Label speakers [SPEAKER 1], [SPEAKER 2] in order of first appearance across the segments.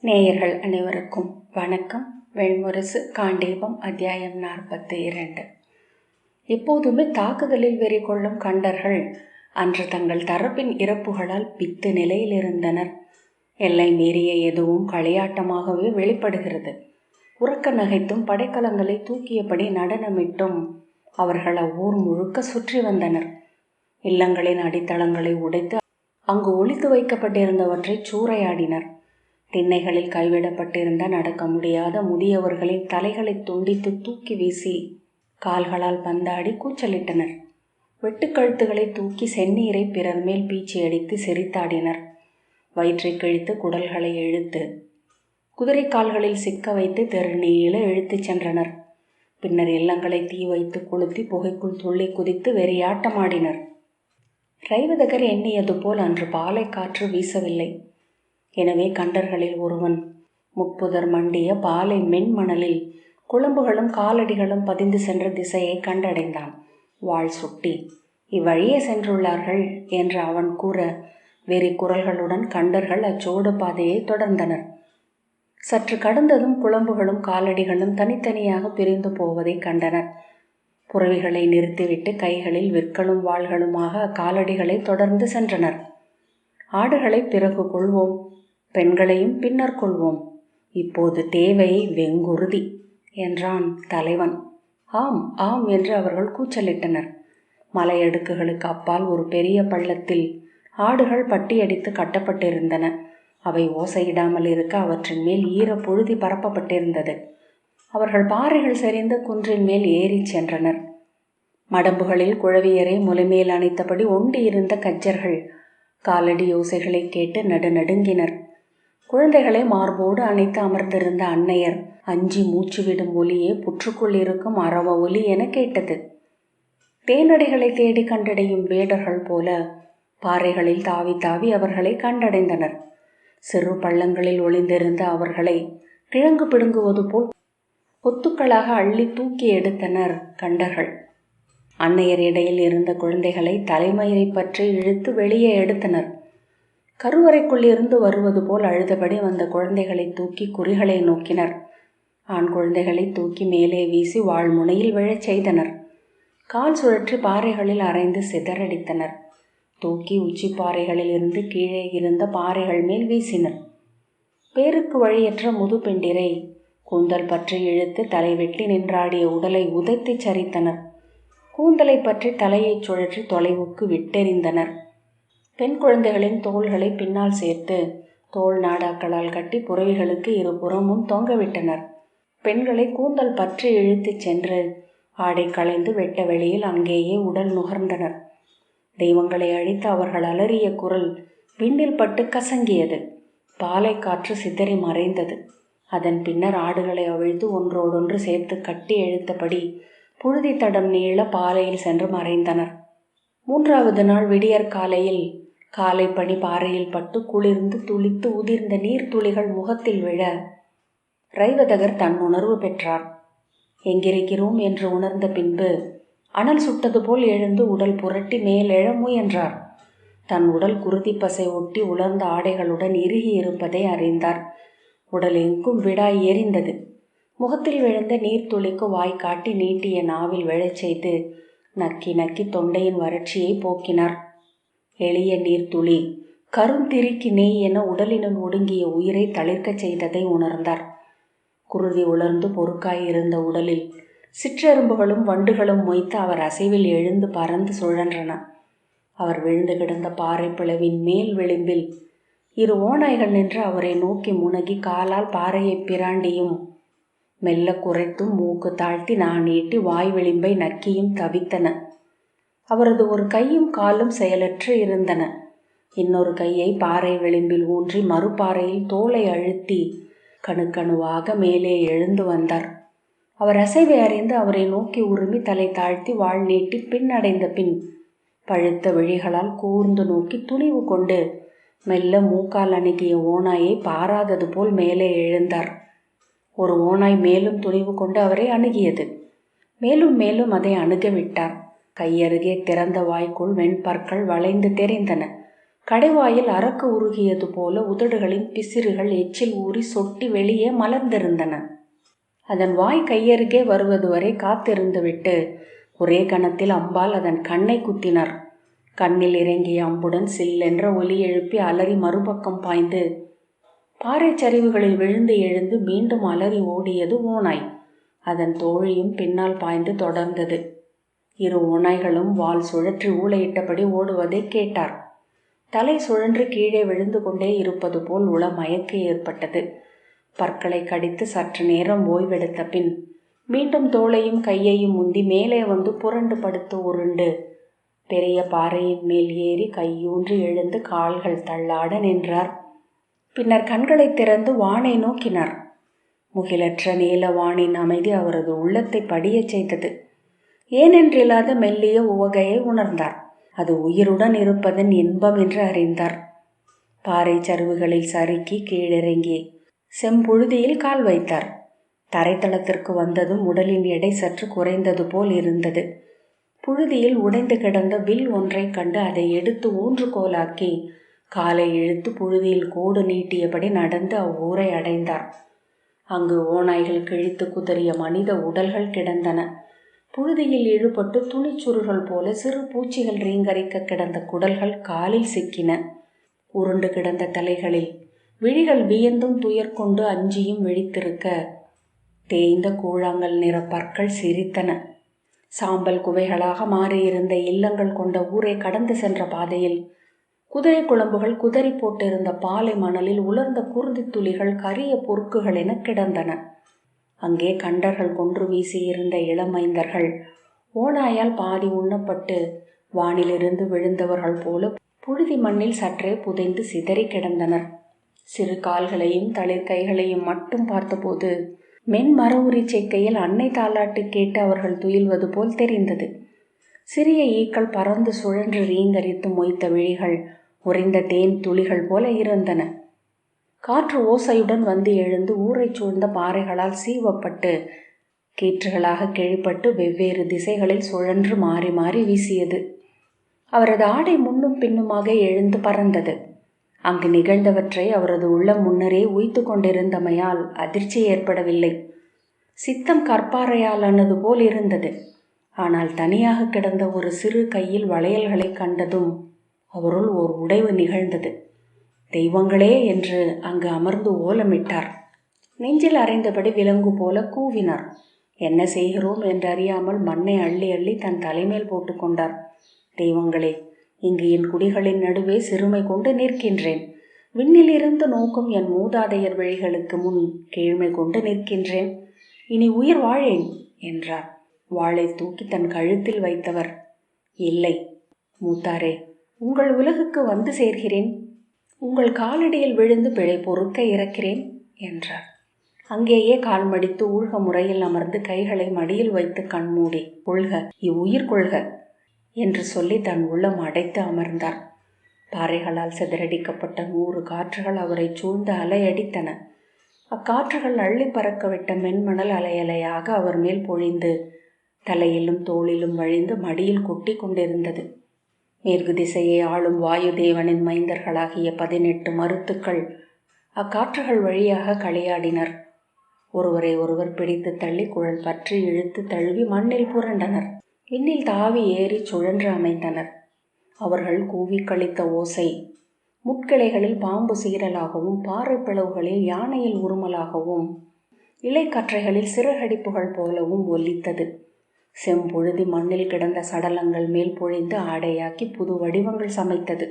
[SPEAKER 1] நேயர்கள் அனைவருக்கும் வணக்கம். வெண்முரசு காண்டீபம் அத்தியாயம் 42. எப்போதுமே தாக்குதலில் வெறி கொள்ளும் கண்டர்கள் அன்று தங்கள் தரப்பின் இறப்புகளால் பித்து நிலையில் இருந்தனர். எல்லை மீறிய எதுவும் களியாட்டமாகவே வெளிப்படுகிறது. உறக்க நகைத்தும் படைக்கலங்களை தூக்கியபடி நடனமிட்டும் அவர்கள் அவ்வூர் முழுக்க சுற்றி வந்தனர். இல்லங்களின் அடித்தளங்களை உடைத்து அங்கு ஒளித்து வைக்கப்பட்டிருந்தவற்றை சூறையாடினர். திண்ணைகளில் கைவிடப்பட்டிருந்த நடக்க முடியாத முதியவர்களின் தலைகளை துண்டித்து தூக்கி வீசி கால்களால் பந்தாடி கூச்சலிட்டனர். வெட்டுக்கழுத்துகளை தூக்கி செந்நீரை பிறர் மேல் பீச்சி அடித்து சிரித்தாடினர். வயிற்றை கிழித்து குடல்களை இழுத்து குதிரை கால்களில் சிக்க வைத்து தெரு நீள இழுத்துச் சென்றனர். பின்னர் இல்லங்களை தீ வைத்து கொளுத்தி புகைக்குள் துள்ளி குதித்து வெறியாட்டமாடினர். ரைவதகர் எண்ணியது போல் அன்று பாலை காற்று வீசவில்லை. எனவே கண்டர்களில் ஒருவன் முட்புதர் மண்டிய பாலை மென்மணலில் குழம்புகளும் காலடிகளும் பதிந்து சென்ற திசையை கண்டடைந்தான். வாள் சுட்டி இவ்வழியே சென்றுள்ளார்கள் என்று அவன் கூற வெறி குரல்களுடன் கண்டர்கள் அச்சோடு பாதையை தொடர்ந்தனர். சற்று கடந்ததும் குழம்புகளும் காலடிகளும் தனித்தனியாக பிரிந்து போவதை கண்டனர். புறவிகளை நிறுத்திவிட்டு கைகளில் விற்களும் வாள்களுமாக அக்காலடிகளை தொடர்ந்து சென்றனர். ஆடுகளை பிறகு கொள்வோம், பெண்களையும் பின்னர் கொள்வோம், இப்போது தேவை வெங்குருதி என்றான் தலைவன். ஆம் ஆம் என்று அவர்கள் கூச்சலிட்டனர். மலையடுக்குகளுக்கு அப்பால் ஒரு பெரிய பள்ளத்தில் ஆடுகள் பட்டியடித்து கட்டப்பட்டிருந்தன. அவை ஓசையிடாமல் இருக்க அவற்றின் மேல் ஈர புழுதி பரப்பப்பட்டிருந்தது. அவர்கள் பாறைகள் சரிந்த குன்றின் மேல் ஏறி சென்றனர். மடம்புகளில் குழவியரை முலைமேல் அணைத்தபடி ஒண்டி இருந்த கஜ்ஜர்கள் காலடி யோசைகளை கேட்டு நடுநடுங்கினர். குழந்தைகளை மார்போடு அணைத்து அமர்ந்திருந்த அன்னையர் அஞ்சி மூச்சு விடும் ஒலியே புற்றுக்குள் இருக்கும் அரவ ஒலி என கேட்டது. தேனடிகளை தேடி கண்டடையும் வேடர்கள் போல பாறைகளில் தாவி தாவி அவர்களை கண்டடைந்தனர். சிறு பள்ளங்களில் ஒளிந்திருந்த அவர்களை கிழங்கு பிடுங்குவது போல் கொத்துக்களாக அள்ளி தூக்கி எடுத்தனர் கண்டர்கள். அன்னையர் இடையில் இருந்த குழந்தைகளை தலைமயிரை பற்றி இழுத்து வெளியே எடுத்தனர். கருவறைக்குள் இருந்து வருவது போல் அழுதபடி வந்த குழந்தைகளை தூக்கி குறிகளை நோக்கினர். ஆண் குழந்தைகளை தூக்கி மேலே வீசி வாழ்முனையில் விழச் செய்தனர். கால் சுழற்றி பாறைகளில் அரைந்து சிதறடித்தனர். தூக்கி உச்சி பாறைகளில் இருந்து கீழே இருந்த பாறைகள் மேல் வீசினர். பேருக்கு வழியற்ற முதுபெண்டிரை கூந்தல் பற்றி இழுத்து தலை வெட்டி நின்றாடிய உடலை உதைத்து சரித்தனர். கூந்தலை பற்றி தலையை சுழற்றி தொலைவுக்கு விட்டெறிந்தனர். பெண் குழந்தைகளின் தோள்களை பின்னால் சேர்த்து தோல் நாடாக்களால் கட்டி புறவிகளுக்கு இருபுறமும் தொங்கவிட்டனர். பெண்களை கூந்தல் பற்றி இழுத்துச் சென்று ஆடை களைந்து வெட்ட வெளியில் அங்கேயே உடல் நுகர்ந்தனர். தெய்வங்களை அழித்து அவர்கள் அலறிய குரல் விண்ணில் பட்டு கசங்கியது. பாலை காற்று சிதறி மறைந்தது. அதன் பின்னர் ஆடுகளை அவிழ்த்து ஒன்றோடொன்று சேர்த்து கட்டி இழுத்தபடி புழுதி தடம் நீள பாலையில் சென்று மறைந்தனர். மூன்றாவது நாள் விடியற் காலையில் காலை பனி பாறையில் பட்டு குளிர்ந்து துளித்து உதிர்ந்த நீர்த்துளிகள் முகத்தில் விழ ரைவதகர் தன் உணர்வு பெற்றார். எங்கிருக்கிறோம் என்று உணர்ந்த பின்பு அனல் சுட்டது போல் எழுந்து உடல் புரட்டி மேலெழ முயன்றார். தன் உடல் குருதி பசை ஒட்டி உலர்ந்த ஆடைகளுடன் இறுகி இருப்பதை அறிந்தார். உடல் எங்கும் விடாய் எரிந்தது. முகத்தில் விழுந்த நீர்த்துளிக்கு வாய் காட்டி நீட்டிய நாவில் விழச் செய்து நக்கி நக்கி தொண்டையின் வறட்சியை போக்கினார். எளிய நீர்த்துளி கருந்திரிக்கு நெய் என உடலினுள் ஒடுங்கிய உயிரை தளிர்க்கச் செய்ததை உணர்ந்தார். குருதி உலர்ந்து பொறுக்காய் இருந்த உடலில் சிற்றெரும்புகளும் வண்டுகளும் மொய்த்து அவர் அசைவில் எழுந்து பறந்து சுழன்றன. அவர் விழுந்து கிடந்த பாறை பிளவின் மேல் விளிம்பில் இரு ஓநாய்கள் நின்று அவரை நோக்கி முனகி காலால் பாறையை பிராண்டியும் மெல்ல குறைத்தும் மூக்கு தாழ்த்தி நீட்டி வாய் விளிம்பை நக்கியும் தவித்தன. அவரது ஒரு கையும் காலும் செயலற்று இருந்தன. இன்னொரு கையை பாறை விளிம்பில் ஊன்றி மறுபாறையில் தோலை அழுத்தி கணுக்கணுவாக மேலே எழுந்து வந்தார். அவர் அசைவை அறிந்து அவரை நோக்கி உருமி தலை தாழ்த்தி வாழ் நீட்டி பின்னடைந்த பின் பழுத்த விழிகளால் கூர்ந்து நோக்கி துணிவு கொண்டு மெல்ல மூக்கால் அணுகிய ஓநாயை பாராதது போல் மேலே எழுந்தார். ஒரு ஓநாய் மேலும் துணிவு கொண்டு அவரை அணுகியது. மேலும் மேலும் அதை அணுக விட்டார். கையருகே திறந்த வாய்க்குள் வெண்பற்கள் வளைந்து தெரிந்தன. கடைவாயில் அரக்கு உருகியது போல உதடுகளின் பிசிறுகள் எச்சில் ஊறி சொட்டி வெளியே மலர்ந்திருந்தன. அதன் வாய் கையருகே வருவது வரை காத்திருந்துவிட்டு ஒரே கணத்தில் அம்பால் அதன் கண்ணை குத்தினர். கண்ணில் இறங்கிய அம்புடன் சில்லென்ற ஒலி எழுப்பி அலறி மறுபக்கம் பாய்ந்து பாறை சரிவுகளில் விழுந்து எழுந்து மீண்டும் அலறி ஓடியது ஓநாய். அதன் தோழியும் பின்னால் பாய்ந்து தொடர்ந்தது. இரு ஓநாய்களும் வால் சுழற்றி ஊளையிட்டபடி ஓடுவதை கேட்டார். தலை சுழன்று கீழே விழுந்து கொண்டே இருப்பது போல் உள மயக்கு ஏற்பட்டது. பற்களை கடித்து சற்று நேரம் ஓய்வெடுத்த பின் மீண்டும் தோளையும் கையையும் முந்தி மேலே வந்து புரண்டு படுத்து உருண்டு பெரிய பாறையின் மேல் ஏறி கையூன்றி எழுந்து கால்கள் தள்ளாட நின்றார். பின்னர் கண்களை திறந்து வானை நோக்கினார். முகிலற்ற நீல வானின் அமைதி அவரது உள்ளத்தை படியச் செய்தது. ஏனென்றில்லாத மெல்லிய உவகையை உணர்ந்தார். அது உயிருடன் இருப்பதன் இன்பம் என்று அறிந்தார். பாறை சரிவுகளில் சறுக்கி கீழிறங்கி செம்புழுதியில் கால் வைத்தார். தரைத்தளத்திற்கு வந்ததும் உடலின் எடை சற்று குறைந்தது போல் இருந்தது. புழுதியில் உடைந்து கிடந்த வில் ஒன்றை கண்டு அதை எடுத்து ஊன்றுகோலாக்கி காலை இழுத்து புழுதியில் கோடு நீட்டியபடி நடந்து அவ்வூரை அடைந்தார். அங்கு ஓநாய்கள் கிழித்து குதறிய மனித உடல்கள் கிடந்தன. புழுதியில் இழுபட்டு துணிச்சுருகள் போல சிறு பூச்சிகள் ரீங்கரிக்க கிடந்த குடல்கள் காலில் சிக்கின. உருண்டு கிடந்த தலைகளில் விழிகள் வியந்தும் துயர் கொண்டு அஞ்சியும் விழித்திருக்க தேய்ந்த கூழாங்கல் நிற பற்கள் சிரித்தன. சாம்பல் குவைகளாக மாறியிருந்த இல்லங்கள் கொண்ட ஊரை கடந்து சென்ற பாதையில் குதிரை குழம்புகள் குதறி போட்டிருந்த பாலை மணலில் உலர்ந்த குருதி துளிகள் கரிய பொறுக்குகள் என கிடந்தன. அங்கே கண்டர்கள் கொன்று வீசியிருந்த இளமைந்தர்கள் ஓநாயால் பாதி உண்ணப்பட்டு வானிலிருந்து விழுந்தவர்கள் போல புழுதி மண்ணில் சற்றே புதைந்து சிதறி கிடந்தனர். சிறு கால்களையும் தளிர் கைகளையும் மட்டும் பார்த்தபோது மென்மர உரிச்சைக்கையில் அன்னை தாலாட்டு கேட்டு அவர்கள் துயில்வது போல் தெரிந்தது. சிறிய ஈக்கள் பறந்து சுழன்று ரீங்கரித்து மொய்த்த விழிகள் உறைந்த தேன் துளிகள் போல இருந்தன. காற்று ஓசையுடன் வந்து எழுந்து ஊரை சூழ்ந்த பாறைகளால் சீவப்பட்டு கீற்றுகளாக கிழிப்பட்டு வெவ்வேறு திசைகளில் சுழன்று மாறி மாறி வீசியது. அவரது ஆடை முன்னும் பின்னுமாக எழுந்து பறந்தது. அங்கு நிகழ்ந்தவற்றை அவரது உள்ளம் முன்னரே உய்த்து கொண்டிருந்தமையால் அதிர்ச்சி ஏற்படவில்லை. சித்தம் கற்பாறையாலானது போல் இருந்தது. ஆனால் தனியாக கிடந்த ஒரு சிறு கையில் வளையல்களை கண்டதும் அவருள் ஓர் உடைவு நிகழ்ந்தது. தெய்வங்களே என்று அங்கு அமர்ந்து ஓலமிட்டார். நெஞ்சில் அறைந்தபடி விலங்கு போல கூவினார். என்ன செய்கிறோம் என்று அறியாமல் மண்ணை அள்ளி அள்ளி தன் தலைமேல் போட்டுக்கொண்டார். தெய்வங்களே, இங்கு என் குடிகளின் நடுவே சிறுமை கொண்டு நிற்கின்றேன். விண்ணிலிருந்து நோக்கும் என் மூதாதையர் வழிகளுக்கு முன் கீழ்மை கொண்டு நிற்கின்றேன். இனி உயிர் வாழேன் என்றார். வாளை தூக்கி தன் கழுத்தில் வைத்தவர், இல்லை மூத்தாரே, உங்கள் உலகுக்கு வந்து சேர்கிறேன். உங்கள் காலடியில் விழுந்து பிழை பொறுக்க இறக்கிறேன் என்றார். அங்கேயே கால் மடித்து ஊழ்க முறையில் அமர்ந்து கைகளை மடியில் வைத்து கண்மூடி கொள்க, இவ்வுயிர் கொள்க என்று சொல்லி தன் உள்ளம் அடைத்து அமர்ந்தார். பாறைகளால் சிதறடிக்கப்பட்ட 100 காற்றுகள் அவரை சூழ்ந்து அலையடித்தன. அக்காற்றுகள் அள்ளி பறக்கவிட்ட மென்மணல் அலையலையாக அவர் மேல் பொழிந்து தலையிலும் தோளிலும் வழிந்து மடியில் கொட்டி கொண்டிருந்தது. மேற்கு திசையை ஆளும் வாயு தேவனின் மைந்தர்களாகிய 18 மருத்துக்கள் அக்காற்றுகள் வழியாக களியாடினர். ஒருவரை ஒருவர் பிடித்து தள்ளி குழல் பற்றி இழுத்து தழுவி மண்ணில் புரண்டனர். விண்ணில் தாவி ஏறி சுழன்று அமைந்தனர். அவர்கள் கூவி கழித்த ஓசை முட்கிளைகளில் பாம்பு சீரலாகவும் பாறை பிளவுகளில் யானையில் உருமலாகவும் இலைக்கற்றைகளில் சிறகடிப்புகள் போலவும் ஒலித்தது. செம்பொழுதி மண்ணில் கிடந்த சடலங்கள் மேல் பொழிந்து ஆடையாக்கி புது வடிவங்கள் சமைத்தது.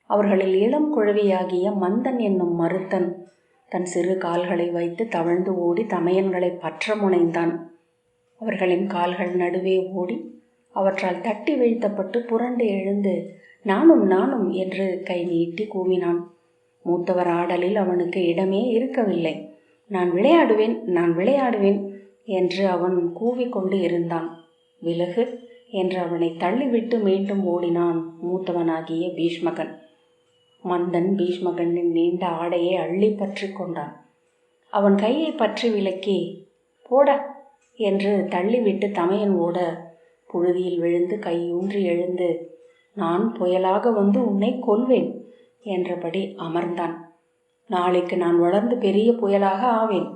[SPEAKER 1] அவர்களில் இளம் குழவியாகிய மந்தன் என்னும் மருத்தன் தன் சிறு கால்களை வைத்து தவழ்ந்து ஓடி தமையன்களை பற்ற முனைந்தான். அவர்களின் கால்கள் நடுவே ஓடி அவற்றால் தட்டி வீழ்த்தப்பட்டு புரண்டு எழுந்து நானும் நானும் என்று கை நீட்டி கூவினான். மூத்தவர் ஆடலில் அவனுக்கு இடமே இருக்கவில்லை. நான் விளையாடுவேன், நான் விளையாடுவேன் என்று அவன் கூவிக்கொண்டு இருந்தான். விலகு என்று அவனை தள்ளிவிட்டு மீண்டும் ஓடினான் மூத்தவனாகிய பீஷ்மகன். மந்தன் பீஷ்மகனின் நீண்ட ஆடையை அள்ளி பற்றி கொண்டான். அவன் கையை பற்றி விலக்கி போட என்று தள்ளிவிட்டு தமையன் ஓட புழுதியில் விழுந்து கையூன்றி எழுந்து நான் புயலாக வந்து உன்னை கொல்வேன் என்றபடி அமர்ந்தான். நாளைக்கு நான் வளர்ந்து பெரிய புயலாக ஆவேன்.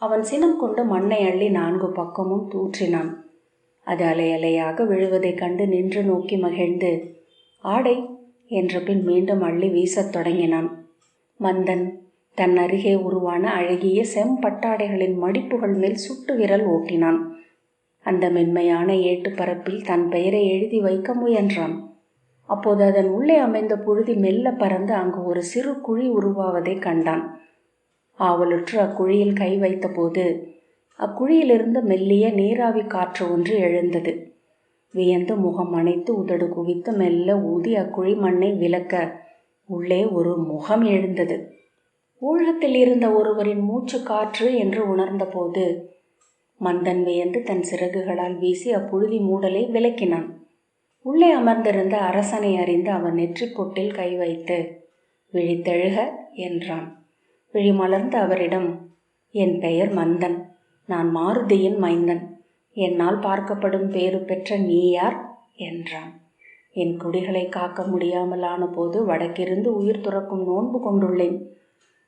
[SPEAKER 1] அவன் சினம் கொண்டு மண்ணை அள்ளி 4 பக்கமும் தூற்றினான். அது அலை அலையாக விழுவதைக் கண்டு நின்று நோக்கி மகிழ்ந்து, ஆடை என்ற பின் மீண்டும் அள்ளி வீசத் தொடங்கினான். மந்தன் தன் அருகே உருவான அழகிய செம்பட்டாடைகளின் மடிப்புகள் மேல் சுட்டு விரல் ஓட்டினான். அந்த மென்மையான ஏட்டுப்பரப்பில் தன் பெயரை எழுதி வைக்க முயன்றான். அப்போது அதன் உள்ளே அமைந்த புழுதி மெல்ல பறந்து அங்கு ஒரு சிறு குழி உருவாவதை கண்டான். ஆவலுற்று அக்குழியில் கை வைத்த போது அக்குழியிலிருந்து மெல்லிய நீராவி காற்று ஒன்று எழுந்தது. வியந்து முகம் அணைத்து உதடு குவித்து மெல்ல ஊதி அக்குழி மண்ணை விலக்க உள்ளே ஒரு முகம் எழுந்தது. ஊழத்தில் இருந்த ஒருவரின் மூச்சு காற்று என்று உணர்ந்த போது மந்தன் வியந்து தன் சிறகுகளால் வீசி அப்புழுதி மூடலை விலக்கினான். உள்ளே அமர்ந்திருந்த அரசனை அறிந்து அவன் நெற்றி பொட்டில் கை வைத்து, விழித்தெழுக என்றான். விழிமலர்ந்த அவரிடம், என் பெயர் மந்தன், நான் மாருதியின் மைந்தன், என்னால் பார்க்கப்படும் பேறு பெற்ற நீ யார் என்றான். என் குடிகளை காக்க முடியாமலான போது வடக்கிருந்து உயிர் துறக்கும் நோன்பு கொண்டுள்ளேன்.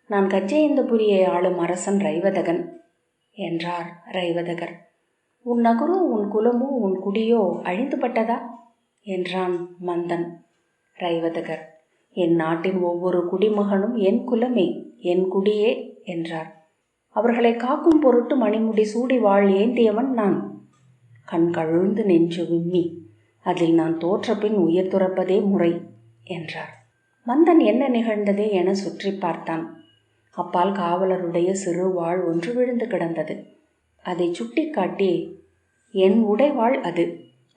[SPEAKER 1] நான் கஜ்ஜேந்திரபுரியை ஆளும் அரசன் ரைவதகன் என்றார் ரைவதகர். உன் நகரோ உன் குலமோ உன் குடியோ அழிந்துபட்டதா என்றான் மந்தன். ரைவதகர், என் நாட்டின் ஒவ்வொரு குடிமகனும் என் குலமே, என் குடியே என்றார். அவர்களை காக்கும் பொருட்டு மணிமுடி சூடி வாழ் ஏந்தியவன் நான். கண் கழுந்து நெஞ்சு விம்மி, அதில் நான் தோற்ற பின் உயிர் துறப்பதே முறை என்றார். மந்தன் என்ன நிகழ்ந்ததே என சுற்றி பார்த்தான். அப்பால் காவலருடைய சிறு வாழ் ஒன்று விழுந்து கிடந்தது. அதை சுட்டி காட்டி, என் உடைவாள் அது,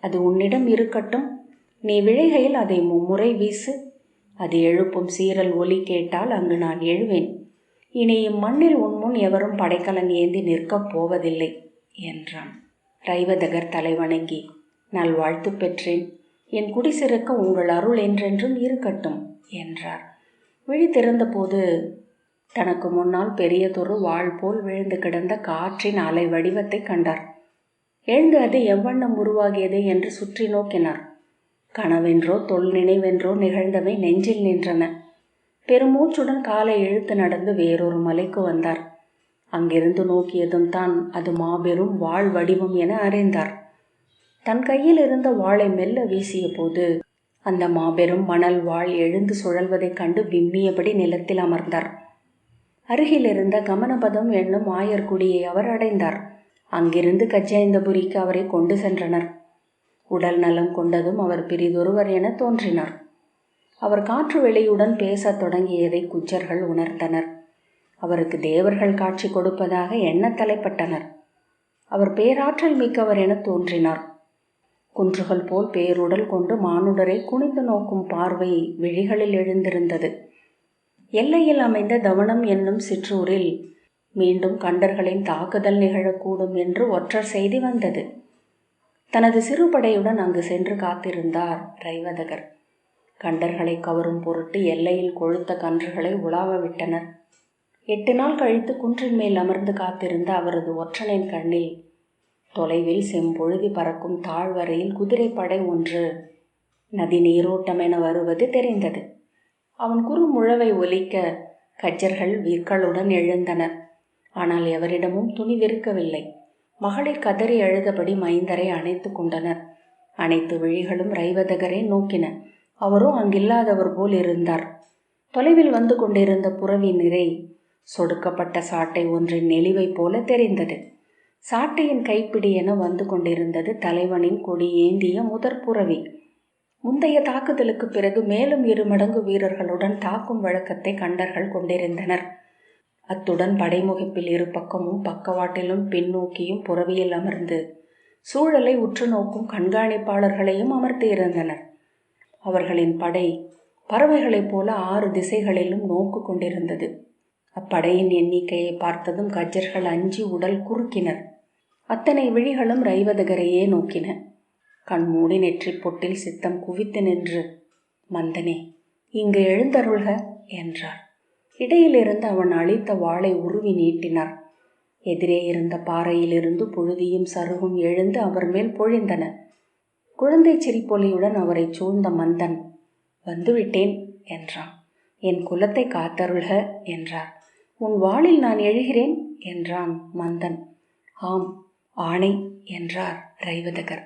[SPEAKER 1] அது உன்னிடம் இருக்கட்டும், நீ விழைகையில் அதை 3 முறை வீசு, அது எழுப்பும் சீரல் ஒலி கேட்டால் அங்கு நான் எழுவேன். இனி இம்மண்ணில் உன்முன் எவரும் படைக்கலன் ஏந்தி நிற்கப் போவதில்லை என்றான். ரைவதகர் தலைவணங்கி, நல்வாழ்த்து பெற்றேன், என் குடி சிறக்க உங்கள் அருள் என்றென்றும் இருக்கட்டும் என்றார். விழி திறந்தபோது தனக்கு முன்னால் பெரியதொரு வாழ் போல் விழுந்து கிடந்த காற்றின் அலை வடிவத்தை கண்டார். எழுந்து அது எவ்வண்ணம் உருவாகியது என்று சுற்றி நோக்கினார். கனவென்றோ தொல் நினைவென்றோ நிகழ்ந்தவை நெஞ்சில் நின்றன. பெருமூச்சுடன் காலை இழுத்து நடந்து வேறொரு மலைக்கு வந்தார். அங்கிருந்து நோக்கியதும் தான் அது மாபெரும் வாள் வடிவம் என அறிந்தார். தன் கையில் இருந்த வாளை மெல்ல வீசிய போது அந்த மாபெரும் மணல் வாள் எழுந்து சுழல்வதைக் கண்டு விம்மியபடி நிலத்தில் அமர்ந்தார். அருகில் இருந்த கமனபதம் என்னும் ஆயர்குடியை அவர் அடைந்தார். அங்கிருந்து கஜ்ஜேந்திரபுரிக்கு அவரை கொண்டு சென்றனர். உடல் நலம் கொண்டதும் அவர் பிரிதொருவர் என தோன்றினார். அவர் காற்று வெளியுடன் பேசத் தொடங்கியதை குஜர்கள் உணர்ந்தனர். அவருக்கு தேவர்கள் காட்சி கொடுப்பதாக எண்ண தலைப்பட்டனர். அவர் பேராற்றல் மிக்கவர் என தோன்றினார். குன்றுகள் போல் பேருடல் கொண்டு மானுடரை குனிந்து நோக்கும் பார்வை விழிகளில் எழுந்திருந்தது. எல்லையில் அமைந்த தவணம் என்னும் சிற்றூரில் மீண்டும் கண்டர்களின் தாக்குதல் நிகழக்கூடும் என்று ஒற்றர் செய்தி வந்தது. தனது சிறுபடையுடன் அங்கு சென்று காத்திருந்தார் ரைவதகர். கண்டர்களை கவரும் பொருட்டு எல்லையில் கொழுத்த கன்றுகளை உலாவ விட்டனர். 8 நாள் கழித்து குன்றின் மேல் அமர்ந்து காத்திருந்த அவரது ஒற்றனின் கண்ணில் தொலைவில் செம்பொழுதி பறக்கும் தாழ்வரையில் குதிரைப்படை ஒன்று நதி நீரோட்டமென வருவது தெரிந்தது. அவன் குறு முழவை ஒலிக்க கஜ்ஜர்கள் விற்களுடன் எழுந்தனர். ஆனால் எவரிடமும் துணிவிருக்கவில்லை. மகளிர் கதறி அழுதபடி மைந்தரை அணைத்து கொண்டனர். அனைத்து விழிகளும் ரைவதகரை நோக்கின. அவரோ அங்கில்லாதவர் போல் இருந்தார். தொலைவில் வந்து கொண்டிருந்த புறவி நிறை சொடுக்கப்பட்ட சாட்டை ஒன்றின் நெளிவை போல தெரிந்தது. சாட்டையின் கைப்பிடி என வந்து கொண்டிருந்தது தலைவனின் கொடி ஏந்திய முதற் புறவி. முந்தைய தாக்குதலுக்கு பிறகு மேலும் 2 மடங்கு வீரர்களுடன் தாக்கும் வழக்கத்தை கண்டர்கள் கொண்டிருந்தனர். அத்துடன் படைமுகப்பில் 2 பக்கமும் பக்கவாட்டிலும் பின்னோக்கியும் புறவியில் அமர்ந்து சூழலை உற்று நோக்கும் கண்காணிப்பாளர்களையும் அமர்த்தியிருந்தனர். அவர்களின் படை பறவைகளைப் போல 6 திசைகளிலும் நோக்கு கொண்டிருந்தது. அப்படையின் எண்ணிக்கையை பார்த்ததும் கஜ்ஜர்கள் அஞ்சி உடல் குறுக்கினர். அத்தனை விழிகளும் ரைவதகரையே நோக்கின. கண்மூடி நெற்றி பொட்டில் சித்தம் குவித்து நின்று, மந்தனே, இங்கு எழுந்தருள்க என்றார். இடையிலிருந்து அவன் அளித்த வாளை உருவி நீட்டினார். எதிரே இருந்த பாறையிலிருந்து புழுதியும் சருகும் எழுந்து அவர் மேல் பொழிந்தன. குழந்தை சிரிப்பொலியுடன் அவரை சூழ்ந்த மந்தன், வந்துவிட்டேன் என்றான். என் குலத்தை காத்தருள்க என்றார். உன் வாளில் நான் எழுகிறேன் என்றான் மந்தன். ஆம், ஆணை என்றார் ரைவதகர்.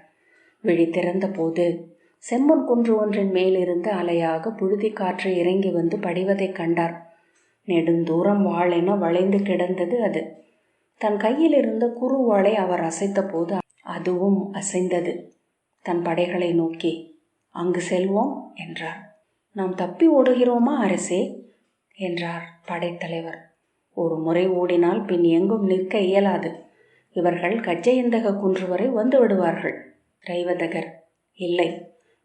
[SPEAKER 1] விழித்திறந்த போது செம்மண் குன்று ஒன்றின் மேலிருந்து அலையாக புழுதி காற்று இறங்கி வந்து படிவதைக் கண்டார். நெடுந்தூரம் வாளென வளைந்து கிடந்தது அது. தன் கையில் இருந்த குறுவாளை அவர் அசைத்த போது அதுவும் அசைந்தது. தன் படைகளை நோக்கி, அங்கு செல்வோம் என்றார். நாம் தப்பி ஓடுகிறோமா அரசே என்றார் படைத்தலைவர். ஒரு முறை ஓடினால் பின் எங்கும் நிற்க இயலாது. இவர்கள் கஜ்ஜயந்தக குன்று வரை வந்து விடுவார்கள். ரைவதகர், இல்லை,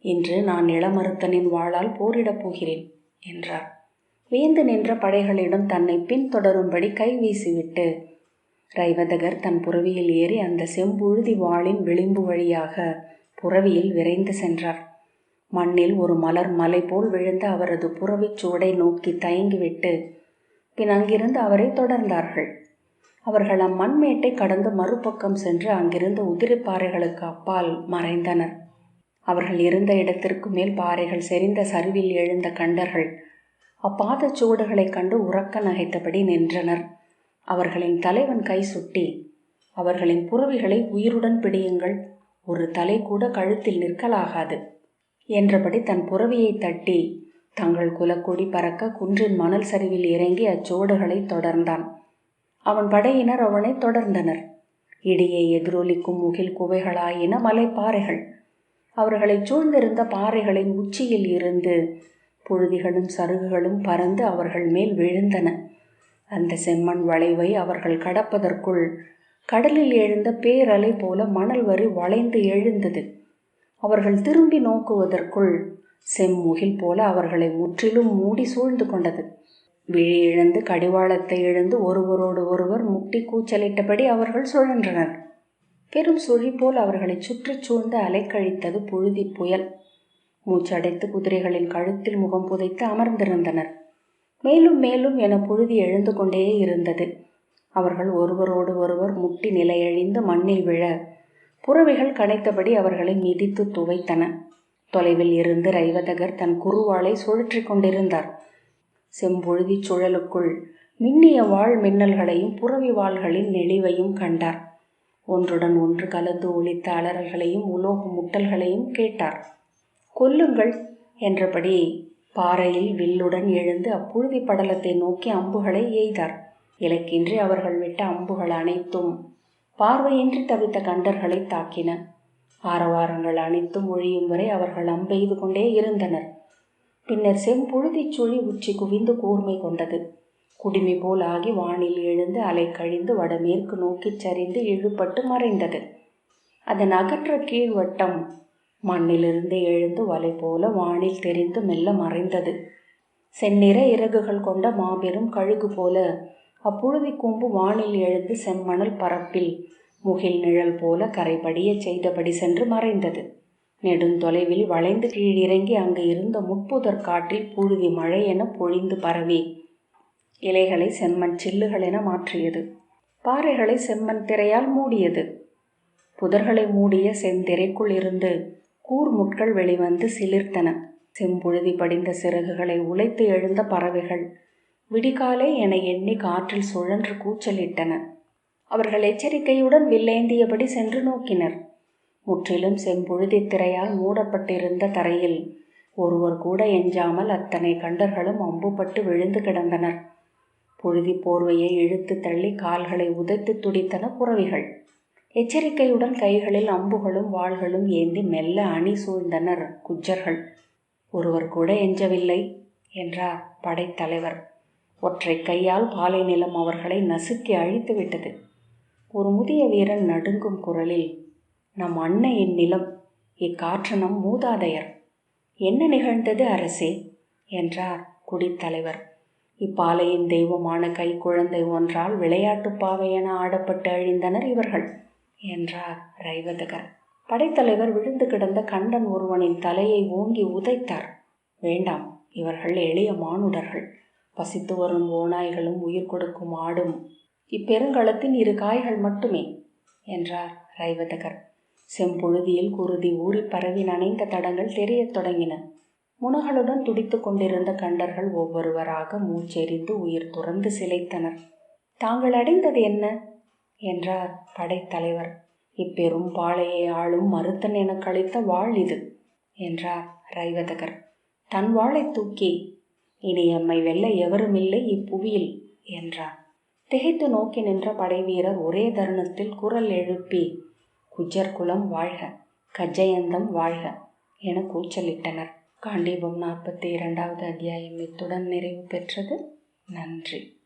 [SPEAKER 1] இன்று நான் இளமருத்தனின் வாளால் போரிடப் போகிறேன் என்றார். வியந்து நின்ற படைகளிடம் தன்னை பின்தொடரும்படி கை வீசிவிட்டு ரைவதகர் தன் புறவியில் ஏறி அந்த செம்புழுதி வாளின் விளிம்பு வழியாக புறவியில் விரைந்து சென்றார். மண்ணில் ஒரு மலர் மலை போல் விழுந்த அவரது புறவிச் சுவடை நோக்கி தயங்கிவிட்டு பின் அங்கிருந்து அவரை தொடர்ந்தார்கள். அவர்கள் அம்மண்மேட்டை கடந்து மறுபக்கம் சென்று அங்கிருந்த உதிரிப்பாறைகளுக்கு அப்பால் மறைந்தனர். அவர்கள் இருந்த இடத்திற்கு மேல் பாறைகள் செறிந்த சரிவில் எழுந்த கண்டர்கள் அப்பாதச் சுவடுகளைக் கண்டு உறக்க நகைத்தபடி நின்றனர். அவர்களின் தலைவன் கை சுட்டி, அவர்களின் புறவிகளை உயிருடன் பிடியுங்கள், ஒரு தலை கூட கழுத்தில் நிற்கலாகாது என்றபடி தன் புறவியை தட்டி தங்கள் குலக்கொடி பறக்க குன்றின் மணல் சரிவில் இறங்கி அச்சுவடுகளை தொடர்ந்தான். அவன் படையினர் அவனை தொடர்ந்தனர். இடியை எதிரொலிக்கும் முகில் குவைகளாயின மலைப்பாறைகள். அவர்களை சூழ்ந்திருந்த பாறைகளின் உச்சியில் இருந்து புழுதிகளும் சருகுகளும் பறந்து அவர்கள் மேல் விழுந்தன. அந்த செம்மண் வளைவை அவர்கள் கடப்பதற்குள் கடலில் எழுந்த பேரலை போல மணல் வரி வளைந்து எழுந்தது. அவர்கள் திரும்பி நோக்குவதற்குள் செம்முகில் போல அவர்களை முற்றிலும் மூடி சூழ்ந்து கொண்டது. விழி இழந்து கடிவாளத்தை இழந்து ஒருவரோடு ஒருவர் முட்டி கூச்சலிட்டபடி அவர்கள் சுழன்றனர். பெரும் சுழி போல் அவர்களை சுற்றி சூழ்ந்து அலைக்கழித்தது புழுதி புயல். மூச்சடைத்து குதிரைகளின் கழுத்தில் முகம் புதைத்து அமர்ந்திருந்தனர். மேலும் மேலும் என புழுதி எழுந்து கொண்டே இருந்தது. அவர்கள் ஒருவரோடு ஒருவர் முட்டி நிலையழிந்து மண்ணில் விழ புறவிகள் கனைத்தபடி அவர்களை மிதித்து துவைத்தன. தொலைவில் இருந்து ரைவதகர் தன் குறுவாளை சுழற்றி கொண்டிருந்தார். செம்புழுதி சுழலுக்குள் மின்னிய வாழ் மின்னல்களையும் புறவி வாள்களின் நெளிவையும் கண்டார். ஒன்றுடன் ஒன்று கலந்து ஒலித்த அலறல்களையும் உலோக முட்டல்களையும் கேட்டார். கொல்லுங்கள் என்றபடி பாறையில் வில்லுடன் எழுந்து அப்புழுதி படலத்தை நோக்கி அம்புகளை எய்தார். இலக்கின்றி அவர்கள் விட்ட அம்புகள் அனைத்தும் பார்வையின்றி தவித்த கண்டர்களை தாக்கின. ஆரவாரங்கள் அனைத்தும் ஒழியும் வரை அவர்கள் அம்பெய்து கொண்டே இருந்தனர். பின்னர் செம்புழுதி சுழி உச்சி குவிந்து கூர்மை கொண்டது. குடிமி போல் ஆகி வானில் எழுந்து அலை கழிந்து வடமேற்கு நோக்கி சரிந்து இழுபட்டு மறைந்தது. அதன் அகன்ற கீழ்வட்டம் மண்ணிலிருந்து எழுந்து வலை போல வானில் தெரிந்து மெல்ல மறைந்தது. செந்நிற இறகுகள் கொண்ட மாபெரும் கழுகு போல அப்புழுதி கூம்பு வானில் எழுந்து செம்மணல் பரப்பில் முகில் நிழல் போல கரைபடிய செய்தபடி சென்று மறைந்தது. நெடுந்தொலைவில் வளைந்து கீழிறங்கி அங்கு இருந்த முட்புதர் காட்டில் புழுதி மழை என பொழிந்து பரவி இலைகளை செம்மண் சில்லுகள் என மாற்றியது. பாறைகளை செம்மண் திரையால் மூடியது. புதர்களை மூடிய செந்திரைக்குள் இருந்து கூர்முட்கள் வெளிவந்து சிலிர்த்தன. செம்புழுதி படிந்த சிறகுகளை உழைத்து எழுந்த பறவைகள் விடிகாலை என எண்ணி காற்றில் சுழன்று கூச்சலிட்டன. அவர்கள் எச்சரிக்கையுடன் வில்லேந்தியபடி சென்று நோக்கினர். முற்றிலும் செம்புழுதி திரையால் மூடப்பட்டிருந்த தரையில் ஒருவர் கூட எஞ்சாமல் அத்தனை கண்டர்களும் அம்புபட்டு விழுந்து கிடந்தனர். புழுதி போர்வையை இழுத்து தள்ளி கால்களை உதைத்து துடித்தன புறவிகள். எச்சரிக்கையுடன் கைகளில் அம்புகளும் வாள்களும் ஏந்தி மெல்ல அணி சூழ்ந்தனர் குஜர்கள். ஒருவர் கூட எஞ்சவில்லை என்றார் படைத்தலைவர். ஒற்றை கையால் பாலை நிலம் அவர்களை நசுக்கி அழித்து விட்டது. ஒரு முதிய வீரன் நடுங்கும் குரலில், நம் அன்னையின் நிலம், இக்காற்று நம் மூதாதையர். என்ன நிகழ்ந்தது அரசே என்றார் குடித்தலைவர். இப்பாலையின் தெய்வமான கை குழந்தை ஒன்றால் விளையாட்டு பாவை என ஆடப்பட்டு அழிந்தனர் இவர்கள் என்றார் ரைவதகர். படைத்தலைவர் விழுந்து கிடந்த கண்டன் ஒருவனின் தலையை ஓங்கி உதைத்தார். வேண்டாம், இவர்கள் எளிய மானுடர்கள், பசித்து வரும் ஓநாய்களும் உயிர் கொடுக்கும் ஆடும் இப்பெருங்களத்தின் 2 காய்கள் மட்டுமே என்றார் ரைவதகர். செம்புழுதியில் குருதி ஊறி பரவி நனைந்த தடங்கள் தெரியத் தொடங்கின. முனகளுடன் துடித்து கொண்டிருந்த கண்டர்கள் ஒவ்வொருவராக மூச்செறிந்து உயிர் துறந்து சிலைத்தனர். தாங்கள் அடைந்தது என்ன என்றார் படைத்தலைவர். இப்பெரும் பாளையை ஆளும் மருத்தன் என கழித்த வாழ் இது என்றார் ரைவதகர் தன் வாளை தூக்கி. இனி எம்மை வெல்ல எவருமில்லை இப்புவியில் என்றார். திகைத்து நோக்கி நின்ற படைவீரர் ஒரே தருணத்தில் குரல் எழுப்பி குஜர் குலம் வாழ்க, கஜயந்தம் வாழ்க என கூச்சலிட்டனர். காண்டீபம் 42வது அத்தியாயம் இத்துடன் நிறைவு பெற்றது. நன்றி.